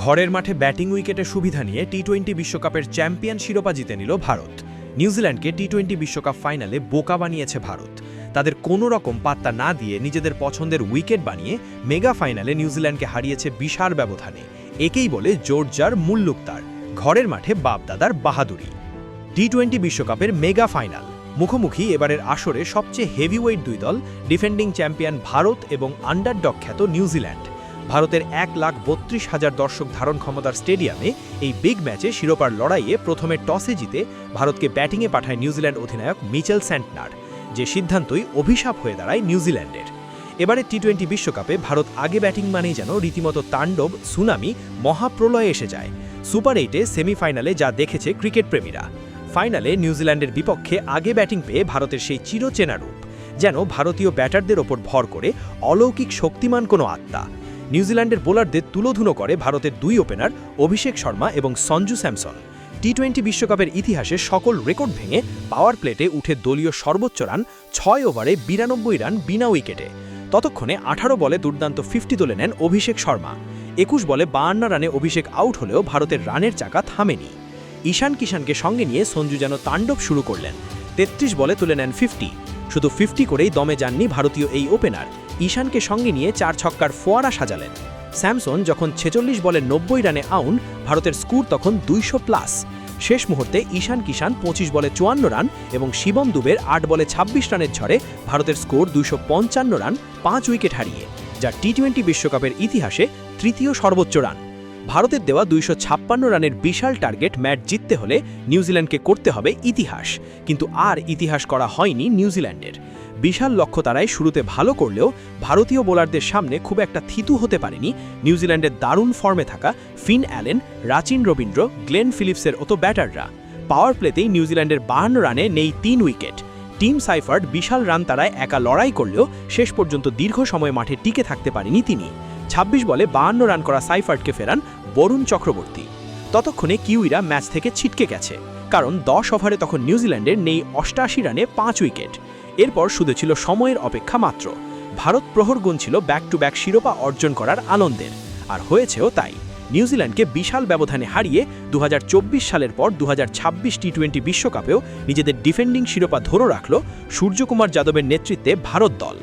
ঘরের মাঠে ব্যাটিং উইকেটের সুবিধা নিয়ে টি-20 বিশ্বকাপের চ্যাম্পিয়ন শিরোপা জিতে নিল ভারত। নিউজিল্যান্ডকে টি-20 বিশ্বকাপ ফাইনালে বোকা বানিয়েছে ভারত। তাদের কোনো রকম পাত্তা না দিয়ে নিজেদের পছন্দের উইকেট বানিয়ে মেগা ফাইনালে নিউজিল্যান্ডকে হারিয়েছে বিশাল ব্যবধানে। একেই বলে জোরজার মুল্লুকতার, ঘরের মাঠে বাপ-দাদার বাহাদুরি। টি-20 বিশ্বকাপের মেগা ফাইনাল মুখোমুখি এবারের আসরে সবচেয়ে হেভিওয়েট দুই দল, ডিফেন্ডিং চ্যাম্পিয়ন ভারত এবং আন্ডারডগ খ্যাত নিউজিল্যান্ড। ভারতের 1,32,000 দর্শক ধারণ ক্ষমতার স্টেডিয়ামে এই বিগ ম্যাচে শিরোপার লড়াইয়ে প্রথমে টসে জিতে ভারতকে ব্যাটিংয়ে পাঠায় নিউজিল্যান্ড অধিনায়ক মিচেল স্যান্টনার, যে সিদ্ধান্তই অভিশাপ হয়ে দাঁড়ায় নিউজিল্যান্ডের। এবারে টি-20 বিশ্বকাপে ভারত আগে ব্যাটিং মানেই যেন রীতিমতো তাণ্ডব, সুনামি, মহাপ্রলয়ে এসে যায়। সুপার 8-এ সেমিফাইনালে যা দেখেছে ক্রিকেট প্রেমীরা। ফাইনালে নিউজিল্যান্ডের বিপক্ষে আগে ব্যাটিং পেয়ে ভারতের সেই চিরচেনা রূপ, যেন ভারতীয় ব্যাটারদের ওপর ভর করে অলৌকিক শক্তিমান কোনো আত্মা। নিউজিল্যান্ডের বোলারদের তুলোধুনো করে ভারতের দুই ওপেনার অভিষেক শর্মা এবং সঞ্জু স্যামসন। টি-20 বিশ্বকাপের ইতিহাসে সকল রেকর্ড ভেঙে পাওয়ার প্লেটে উঠে দলীয় সর্বোচ্চ রান 6 ওভারে 92 রান বিনা উইকেটে। ততক্ষণে 18 বলে দুর্দান্ত 50 তুলে নেন অভিষেক শর্মা। 21 বলে 52 রানে অভিষেক আউট হলেও ভারতের রানের চাকা থামেনি। ঈশান কিষানকে সঙ্গে নিয়ে সঞ্জু যেন তাণ্ডব শুরু করলেন। 33 বলে তুলে নেন 50। শুধু 50 করেই দমে যাননি ভারতীয় এই ওপেনার, ঈশানকে সঙ্গে নিয়ে 4 ছক্কার ফোয়ারা সাজালেন। স্যামসন যখন 46 বলে 90 রানে আউট, ভারতের স্কোর তখন 200+। শেষ মুহূর্তে ঈশান কিষান 25 বলে 54 রান এবং শিবম দুবের 8 বলে 26 রানের ঝড়ে ভারতের স্কোর 255 রান 5 উইকেট হারিয়ে, যা টি-20 বিশ্বকাপের ইতিহাসে তৃতীয় সর্বোচ্চ রান। ভারতের দেওয়া 256 রানের বিশাল টার্গেট ম্যাচ জিততে হলে নিউজিল্যান্ডকে করতে হবে ইতিহাস, কিন্তু আর ইতিহাস করা হয়নি নিউজিল্যান্ডের। বিশাল লক্ষ্য তারাই শুরুতে ভালো করলেও ভারতীয় বোলারদের সামনে খুব একটা থিতু হতে পারেনি নিউজিল্যান্ডের দারুণ ফর্মে থাকা Finn Allen, Rachin Ravindra, Glenn ফিলিপসের মতো ব্যাটাররা। পাওয়ার প্লেতেই নিউজিল্যান্ডের 52 রানে নেই 3 উইকেট। টিম সাইফার্ড বিশাল রান তারায় একা লড়াই করলেও শেষ পর্যন্ত দীর্ঘ সময় মাঠে টিকে থাকতে পারেনি তিনি। 26 বলে 52 রান করা সাইফার্ডকে ফেরান বরুণ চক্রবর্তী। ততক্ষণে কিউইরা ম্যাচ থেকে ছিটকে গেছে, কারণ 10 ওভারে তখন নিউজিল্যান্ডের নেই 88 রানে 5 উইকেট। এরপর শুধু ছিল সময়ের অপেক্ষা মাত্র। ভারত প্রহর গুনছিল ব্যাক টু ব্যাক শিরোপা অর্জন করার আনন্দের, আর হয়েছেও তাই। নিউজিল্যান্ডকে বিশাল ব্যবধানে হারিয়ে 2024 সালের পর 2026 টি-20 বিশ্বকাপেও নিজেদের ডিফেন্ডিং শিরোপা ধরে রাখল সূর্যকুমার যাদবের নেতৃত্বে ভারত দল।